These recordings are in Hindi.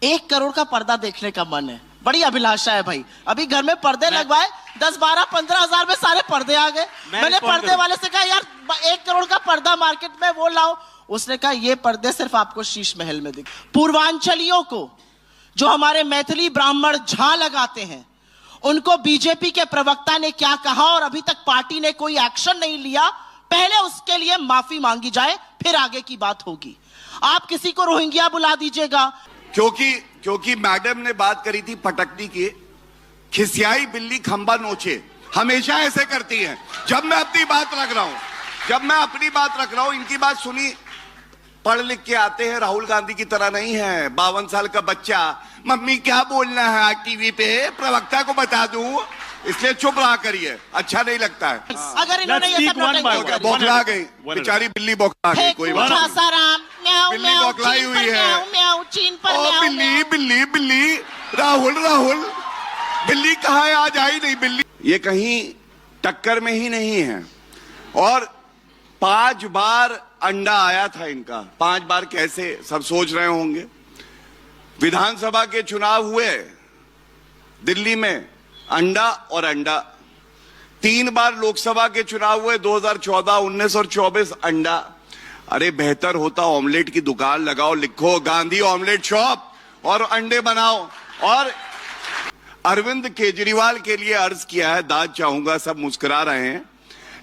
1 करोड़ का पर्दा देखने का मन है, बड़ी अभिलाषा है भाई। अभी घर में पर्दे लगवाए, 10, 12, 15 हजार में सारे पर्दे आ गए। मैंने पर्दे वाले से कहा यार 1 करोड़ का पर्दा मार्केट में वो लाओ, उसने कहा ये पर्दे सिर्फ आपको शीश महल में दिख। पूर्वांचलियों को जो हमारे मैथिली ब्राह्मण झा लगाते हैं, उनको बीजेपी के प्रवक्ता ने क्या कहा और अभी तक पार्टी ने कोई एक्शन नहीं लिया, पहले उसके लिए माफी मांगी जाए, फिर आगे की बात होगी। आप किसी को रोहिंग्या बुला दीजिएगा, क्योंकि मैडम ने बात करी थी पटकनी की। खिसियाई बिल्ली खंबा नोचे, हमेशा ऐसे करती है। जब मैं अपनी बात रख रहा हूं, इनकी बात सुनी। पढ़ लिख के आते हैं, राहुल गांधी की तरह नहीं है। 52 साल का बच्चा, मम्मी क्या बोलना है टीवी पे, प्रवक्ता को बता दूं, इसलिए चुप रहा करिए, अच्छा नहीं लगता है। अगर इन्होंने ये सब बौखला गई बेचारी बिल्ली, बौखला गई। कोई बात नहीं, बिल्ली बौखलाई हुई है। ओ बिल्ली बिल्ली बिल्ली, राहुल बिल्ली कहाँ है, आज आई नहीं बिल्ली। ये कहीं टक्कर में ही नहीं है। और 5 बार अंडा आया था इनका। 5 बार कैसे, सब सोच रहे होंगे। विधानसभा के चुनाव हुए दिल्ली में, अंडा और अंडा। 3 बार लोकसभा के चुनाव हुए, 2014, 19 और 24, अंडा। अरे बेहतर होता ऑमलेट की दुकान लगाओ, लिखो गांधी ऑमलेट शॉप और अंडे बनाओ। और अरविंद केजरीवाल के लिए अर्ज किया है, दाद चाहूंगा, सब मुस्कुरा रहे हैं।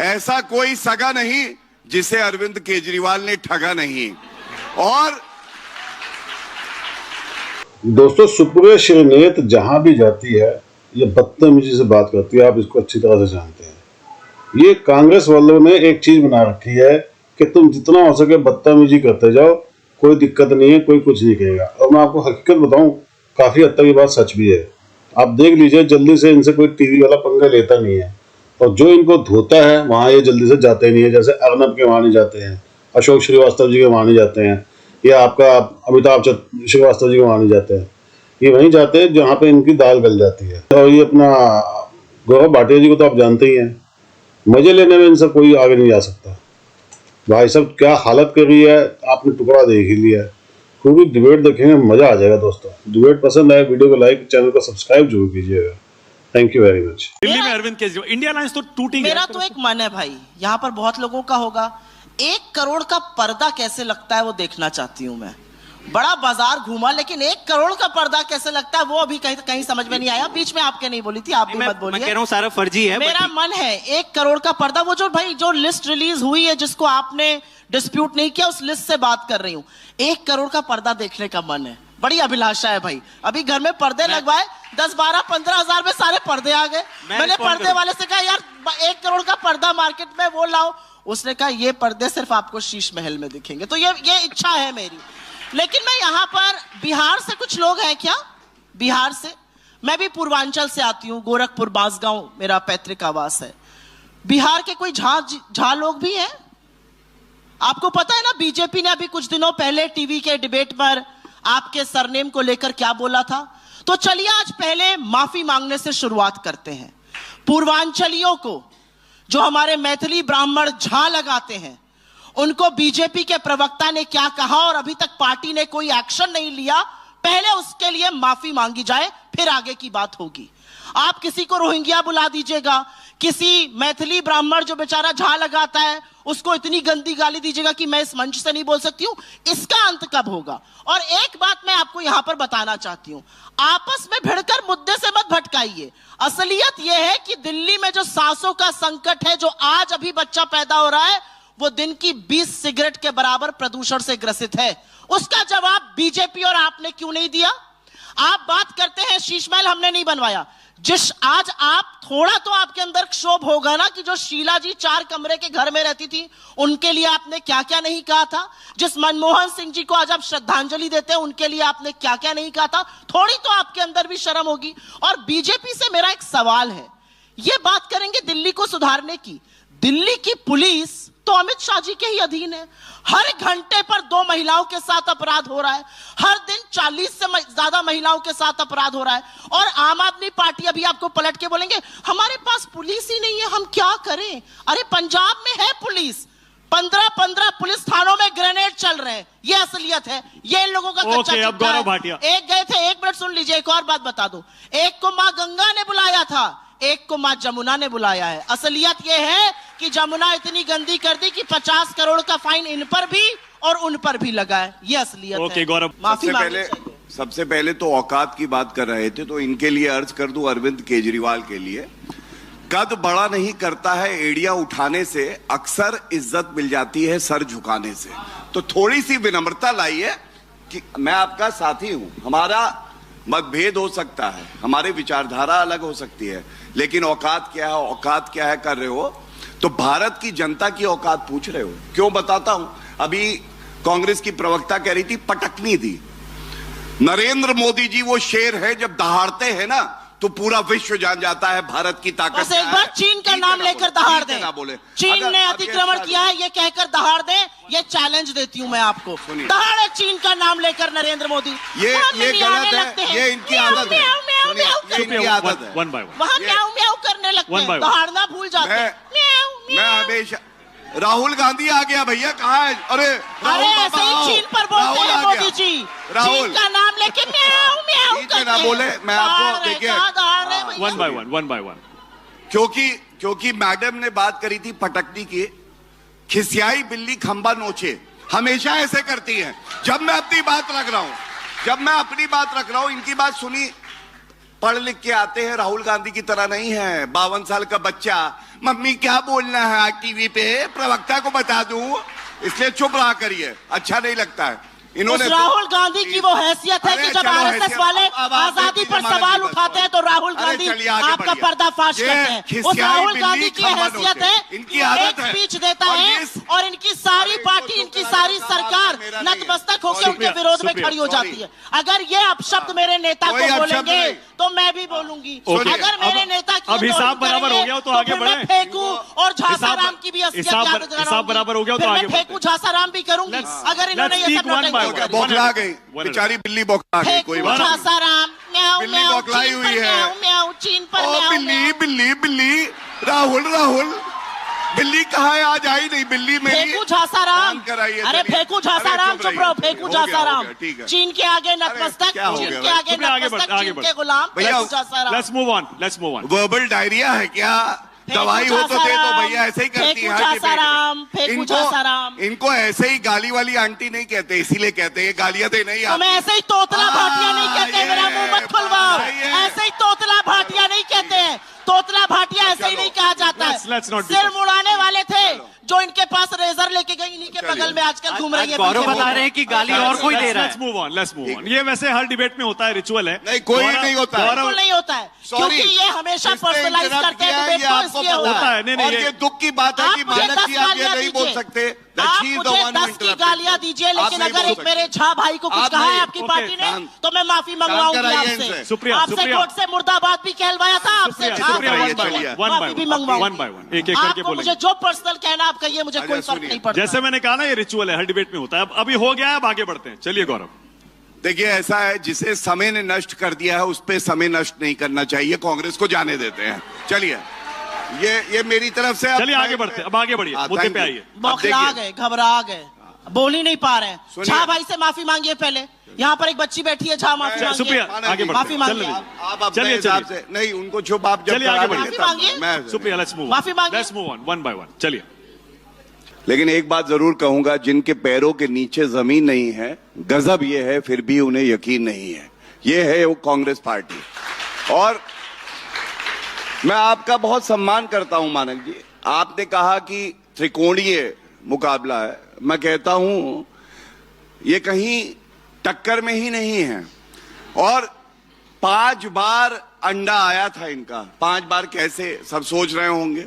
ऐसा कोई सगा नहीं जिसे अरविंद केजरीवाल ने ठगा नहीं। और दोस्तों, सुप्रिया श्रीनेत जहां भी जाती है ये बदतमीजी से बात करती है, आप इसको अच्छी तरह से जानते हैं। ये कांग्रेस वालों ने एक चीज बना रखी है कि तुम जितना हो सके बदतमीजी करते जाओ, कोई दिक्कत नहीं है, कोई कुछ नहीं कहेगा। और मैं आपको हकीकत बताऊं, काफी हद तक ये बात सच भी है। आप देख लीजिए, जल्दी से इनसे कोई टीवी वाला पंगा लेता नहीं है। और जो इनको धोता है वहां ये जल्दी से जाते नहीं है। जैसे अर्नब के वहां नहीं जाते हैं, अशोक श्रीवास्तव जी के वहां नहीं जाते हैं, या आपका अमिताभ श्रीवास्तव जी के वहां नहीं जाते हैं। ये वहीं जाते हैं जहाँ पे इनकी दाल गल जाती है। और ये अपना गौरव भाटिया जी को तो आप जानते ही हैं, मजे लेने में इनसे कोई आगे नहीं जा सकता। भाई साहब क्या हालत कर रही है, आपने टुकड़ा देख ही लिया। पूरी डिबेट देखेंगे, मजा आ जाएगा। दोस्तों, डिबेट पसंद आए वीडियो को लाइक, चैनल को सब्सक्राइब जरूर कीजिएगा। Thank you very much. Delhi में अरविंद केजरीवाल, इंडिया अलायंस तो टूटी। मेरा तो एक मन है भाई, यहाँ पर बहुत लोगों का होगा, 1 करोड़ का पर्दा कैसे लगता है वो देखना चाहती हूँ मैं। बड़ा बाजार घूमा, लेकिन 1 करोड़ का पर्दा कैसे लगता है वो अभी कहीं समझ में नहीं आया। बीच में आपके नहीं बोली थी, आप भी मत बोलिए। मैं कह रहा हूं सारा फर्जी है। मेरा मन है 1 करोड़ का पर्दा, वो जो लिस्ट रिलीज हुई है, जिसको आपने डिस्प्यूट नहीं किया, उस लिस्ट से बात कर रही हूँ। 1 करोड़ का पर्दा देखने का मन है, बड़ी अभिलाषा है भाई। अभी घर में पर्दे लगवाए, 10, 12, 15 हजार में सारे पर्दे आ गए। मैंने पर्दे वाले से कहा यार 1 करोड़ का पर्दा मार्केट में वो लाओ, उसने कहा ये पर्दे सिर्फ आपको शीश महल में दिखेंगे। तो ये इच्छा है मेरी। लेकिन मैं यहाँ पर बिहार से कुछ लोग हैं क्या, बिहार से, मैं भी पूर्वांचल से आती हूँ, गोरखपुर बांसगांव मेरा पैतृक आवास है। बिहार के कोई झा लोग भी हैं? आपको पता है ना, बीजेपी ने अभी कुछ दिनों पहले टीवी के डिबेट पर आपके सरनेम को लेकर क्या बोला था। तो चलिए आज पहले माफी मांगने से शुरुआत करते हैं। पूर्वांचलियों को जो हमारे मैथिली ब्राह्मण झा लगाते हैं, उनको बीजेपी के प्रवक्ता ने क्या कहा और अभी तक पार्टी ने कोई एक्शन नहीं लिया, पहले उसके लिए माफी मांगी जाए, फिर आगे की बात होगी। आप किसी को रोहिंग्या बुला दीजिएगा, किसी मैथिली ब्राह्मण जो बेचारा झा लगाता है उसको इतनी गंदी गाली दीजिएगा कि मैं इस मंच से नहीं बोल सकती हूं। इसका अंत कब होगा? और एक बात मैं आपको यहां पर बताना चाहती हूं, आपस में भिड़कर मुद्दे से मत भटकाइए। असलियत यह है कि दिल्ली में जो सांसों का संकट है, जो आज अभी बच्चा पैदा हो रहा है, वो दिन की 20 सिगरेट के बराबर प्रदूषण से ग्रसित है। उसका जवाब बीजेपी और आपने क्यों नहीं दिया? आप बात करते हैं शीश महल हमने नहीं बनवाया। आज आप थोड़ा तो आपके अंदर क्षोभ होगा ना कि जो शीला जी 4 कमरे के घर में रहती थी, उनके लिए आपने क्या क्या नहीं कहा था। जिस मनमोहन सिंह जी को आज आप श्रद्धांजलि देते हैं, उनके लिए आपने क्या क्या नहीं कहा था। थोड़ी तो आपके अंदर भी शर्म होगी। और बीजेपी से मेरा एक सवाल है, ये बात करेंगे दिल्ली को सुधारने की। दिल्ली की पुलिस तो अमित शाह जी के ही अधीन है। हर घंटे पर 2 महिलाओं के साथ अपराध हो रहा है, हर दिन 40 से ज्यादा महिलाओं के साथ अपराध हो रहा है। और आम आदमी पार्टी अभी आपको पलट के बोलेंगे हमारे पास पुलिस ही नहीं है, हम क्या करें। अरे पंजाब में है पुलिस, 15 पुलिस थानों में ग्रेनेड चल रहे हैं। ये असलियत है, ये इन लोगों का कच्चा ओके, अब चिट्ठा गौरव है। भाटिया। एक गए थे, एक मिनट सुन लीजिए, एक और बात बता दूं। एक को मां गंगा ने बुलाया था, एक को मां जमुना ने बुलाया है। असलियत ये है कि जमुना इतनी गंदी कर दी कि 50 करोड़ का फाइन इन पर भी और उन पर भी लगा है। ये असलियत ओके, है। गौरव। माफी मांगनी चाहिए। सबसे पहले तो औकात की बात कर रहे थे, तो इनके लिए अर्ज कर दूं अरविंद केजरीवाल के लिए, कद बड़ा नहीं करता है एड़िया उठाने से, अक्सर इज्जत मिल जाती है सर झुकाने से। तो थोड़ी सी विनम्रता लाइए कि मैं आपका साथी हूं, हमारा मतभेद हो सकता है, हमारी विचारधारा अलग हो सकती है, लेकिन औकात क्या है, औकात क्या है कर रहे हो तो भारत की जनता की औकात पूछ रहे हो। क्यों बताता हूं। अभी कांग्रेस की प्रवक्ता कह रही थी पटकनी दी। नरेंद्र मोदी जी वो शेर है, जब दहाड़ते हैं ना तो पूरा विश्व जान जाता है भारत की ताकत। बस एक बार चीन का नाम लेकर दहाड़ दें। ना बोले चीन ने अतिक्रमण किया है, ये कहकर दहाड़ दें। ये चैलेंज देती हूं मैं आपको, दहाड़े चीन का नाम लेकर नरेंद्र मोदी। ये गलत है, ये इनकी आदत है, ये इनकी आदत है। One by one. वहां म्याऊं म्याऊं करने लगते One by हैं, one. दहाड़ना भूल जाते हैं। म्याऊं मैं म्याऊं। हमेशा राहुल गांधी आ गया भैया, कहाँ है? अरे अरे ऐसे ही चीन पर बोलते हैं मोदी जी, चीन का नाम लेके म्याऊं म्याऊं ठीक है करते ना हैं। बोले, मैं आपको देखिए one by one, one by one. क्योंकि मैडम ने बात करी थी पटकनी की, खिसियाई बिल्ली खंबा नोचे, हमेशा ऐसे करती है। जब मैं अपनी बात रख रहा हूं, इनकी बात सुनी, पढ़ लिख के आते हैं, राहुल गांधी की तरह नहीं है। 52 साल का बच्चा, मम्मी क्या बोलना है टीवी पे, प्रवक्ता को बता दूं, इसलिए चुप रहा करिए, अच्छा नहीं लगता है। इन्होंने राहुल गांधी की वो हैसियत है कि जब आरएसएस वाले आजादी पर सवाल उठाते हैं तो राहुल गांधी आपका पर्दाफाश करते हैं। उस राहुल गांधी की हैसियत है कि एक स्पीच देता है और इनकी सारी पार्टी, इनकी सारी सरकार नतमस्तक होकर उनके विरोध में खड़ी हो जाती है। अगर ये अपशब्द मेरे नेता को बोलेंगे तो मैं भी बोलूंगी। अगर मेरे नेता की अब हिसाब बराबर हो गया तो आगे बढ़े। फेंकू और झासाराम की भी हिसाब बराबर हो गया तो आगे फेंकू झासाराम भी करूंगी अगर इन्होंने ये सब नोटिंग बौखला गई, बेचारी बिल्ली बौखला गई। कोई बात नहीं, झासाराम म्याऊं बिल्ली म्याऊं बौखलाई हुई है। म्याऊं चीन पर ओ म्याऊं बिल्ली बिल्ली बिल्ली, राहुल बिल्ली कहाँ है? आज आई नहीं बिल्ली मेरी। फेंकू झासाराम, काम कराइए, अरे चलिए। फेंकू झासाराम, चुप चुप रहो। रहिए। फेंकू हो गया, झासाराम, ठीक है। चीन के आगे नतमस्तक, क्या हो चीन गया के भाई? आगे चुप रहिए, आगे नतमस्तक, बढ़, आगे चीन बढ़। के गुलाम भैया, फेंकू झासाराम। Let's move on, let's move on. Verbal diarrhoea है क्या? दवाई हो तो दे दो भैया, ऐसे ही करती है। फेंकू झासाराम। इनको ऐसे ही गाली वाली आंटी नहीं कहते, इसीलिए कहते हैं गालियां दे नहीं तो आती। मैं ऐसे ही तोतला भाटिया नहीं कहते, ये मेरा मुंह मत खुलवाओ। बताइए। ऐसे ही तोतला भाटिया नहीं कहते हैं, तोतला भाटिया ऐसे ही नहीं कहा जाता Let's not है। do सिर that. मुड़ाने वाले थे जो इनके पास रेजर लेके गई, इन्हीं के बगल में आजकल घूम रही है। गौरव बता रहे हैं कि गाली और कोई दे रहा लेट्स है। Move on, let's move on. ये वैसे हर डिबेट में होता है, रिचुअल है। नहीं, कोई नहीं होता है। बिल्कुल नहीं होता है, क्योंकि ये हमेशा पर्सनलाइज करते हैं डिबेट को, इसलिए होता है। नहीं, नहीं, और ये दुख की बात है कि आप मुझे मानक 10 जी आप ये गालियां नहीं बोल दीजिए। सकते। आप मुझे 10 की गालियां दीजिए, लेकिन अगर एक मेरे झा भाई को कुछ आप कहा है नहीं। आपकी ओके, पार्टी ने शांत। तो मैं माफी मंगवाऊंगी कराइए आपसे। इनसे। सुप्रिया, आपसे सुप्रिया। कोर्ट से मुर्दाबाद भी कहलवाया था, आपसे सुप्रिया, झा सुप्रिया, भाई वन बाय वन, को माफी भी मंगवाऊंगी। वन बाय वन, एक एक करके आपको बोलेंगे। मुझे जो पर्सनल कहना आप कहिए, मुझे कोई फर्क सुनिए। नहीं पड़ता। जैसे मैंने कहा ना, ये रिचुअल है, हर डिबेट में होता है। अभी हो गया है, अब आगे बढ़ते हैं। चलिए गौरव। देखिए, ऐसा है, जिसे समय ने नष्ट कर दिया है उस पे समय नष्ट नहीं करना चाहिए। कांग्रेस को जाने देते हैं। चलिए, ये मेरी तरफ से। चलिए आगे बढ़ते हैं, अब आगे बढ़िए, मुद्दे पे आइए। बौखला गए, घबरा गए, बोल ही नहीं पा रहे हैं। सुनिए। झा भाई से माफी मांगिए पहले। यहाँ पर एक बच्ची बैठी है, झा माफी मांगिए। सुप्रिया, आगे बढ़ते माफी हैं। मांगिए। चलिए, आप अपने चलिए, हिसाब चलिए। से नहीं, उनको चुप आप जब चलिए, आगे करा बढ़िए। देंगे माफी मांगिए। तब मैं सुप्रिया, लेट्स मूव माफी मांगिए। Let's move on, one by one. चलिए। लेकिन एक बात जरूर कहूंगा, जिनके पैरों के नीचे जमीन नहीं है, गजब ये है फिर भी उन्हें यकीन नहीं है। ये है वो कांग्रेस पार्टी। और मैं आपका बहुत सम्मान करता हूं मानक जी। आपने कहा कि त्रिकोणीय मुकाबला है, मैं कहता हूं ये कहीं टक्कर में ही नहीं है। और 5 बार अंडा आया था इनका। 5 बार कैसे, सब सोच रहे होंगे।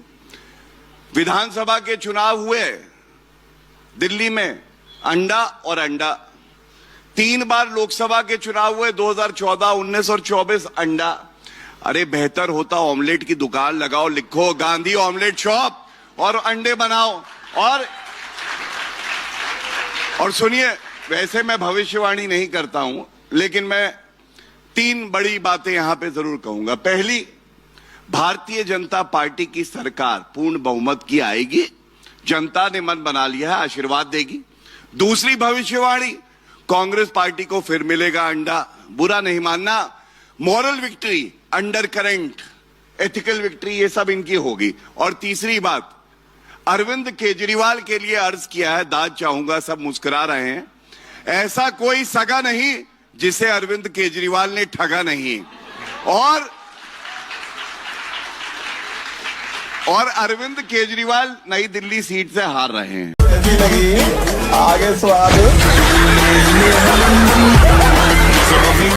विधानसभा के चुनाव हुए दिल्ली में, अंडा और अंडा। 3 बार लोकसभा के चुनाव हुए, 2014, 19 और 24, अंडा। अरे बेहतर होता ऑमलेट की दुकान लगाओ, लिखो गांधी ऑमलेट शॉप और अंडे बनाओ। और सुनिए, वैसे मैं भविष्यवाणी नहीं करता हूं, लेकिन मैं 3 बड़ी बातें यहां पे जरूर कहूंगा। पहली, भारतीय जनता पार्टी की सरकार पूर्ण बहुमत की आएगी। जनता ने मन बना लिया है, आशीर्वाद देगी। दूसरी भविष्यवाणी, कांग्रेस पार्टी को फिर मिलेगा अंडा, बुरा नहीं मानना। Moral victory, under current, ethical victory, ये सब इनकी होगी। और तीसरी बात, अरविंद केजरीवाल के लिए अर्ज किया है, दाद चाहूंगा, सब मुस्कुरा रहे हैं। ऐसा कोई सगा नहीं जिसे अरविंद केजरीवाल ने ठगा नहीं। और अरविंद केजरीवाल नई दिल्ली सीट से हार रहे हैं। आगे स्वाद